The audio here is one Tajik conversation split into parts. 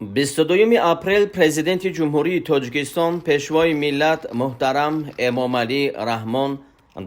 22 апрел президенти ҷумҳурии Тоҷикистон пешвои миллат муҳтарам Эмомалӣ Раҳмон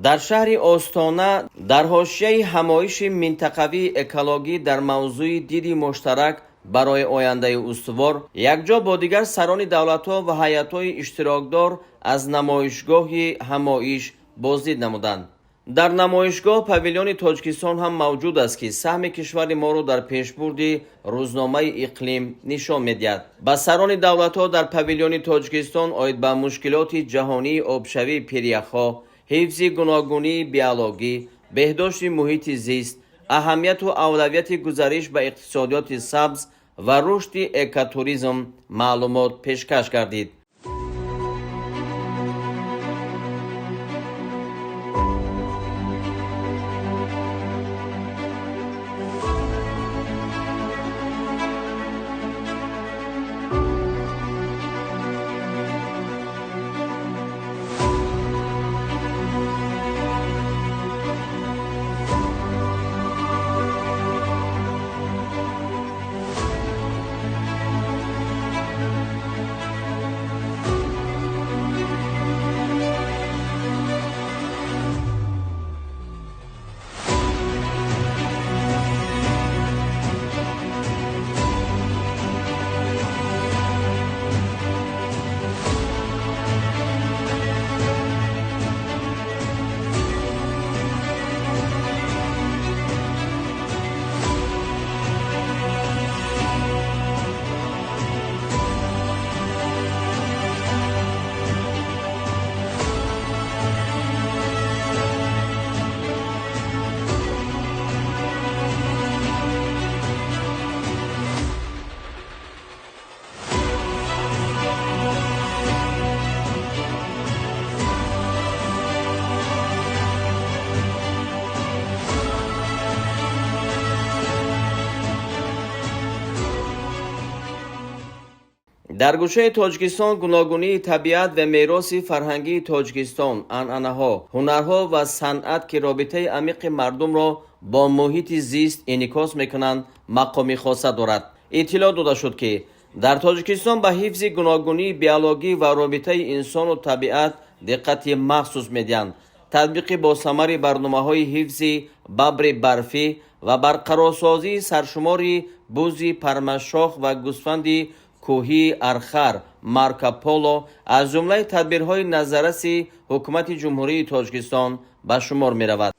дар шаҳри Остона дар ҳошияи ҳамоиши минтақавии экологӣ дар мавзӯи диди муштарак барои ояндаи устувор якҷо бо дигар сарони давлатҳо ва ҳайатҳои иштирокдор аз намоишгоҳи ҳамоиш боздид намуданд. дар намоишгоҳ павилёни Тоҷикистон ҳам мавҷуд аст, ки саҳми кишвари моро дар пешбурди рӯзномаи иқлим нишон медиҳад. ба сарони давлатҳо дар павилёни Тоҷикистон оид ба мушкилоти ҷаҳонии обшавии пиряхҳо, ҳифзи гуногунии биологӣ, беҳдошти муҳити зист, аҳамияту авлавияти гузариш ба иқтисодиёти сабз ва рушди экотуризм маълумот пешкаш гардид. дар гӯшаи Тоҷикистон гуногунии табиат ва мероси фарҳангии Тоҷикистон, анъанаҳо, ҳунарҳо ва санъат, ки робитаи амиқи мардумро бо муҳити зист инъикос мекунанд, мақоми хоса дорад. иттилоъ дода шуд, ки дар Тоҷикистон ба ҳифзи гуногунии биологӣ ва робитаи инсону табиат диққати махсус медиҳанд. татбиқи босамари барномаҳои ҳифзи бабри барфӣ ва барқарорсозии саршумори бузи пармашох ва гӯсфанди кӯҳии Архар Марко Поло аз ҷумлаи тадбирҳои назарраси ҳукумати ҷумҳурии Тоҷикистон ба шумор меравад.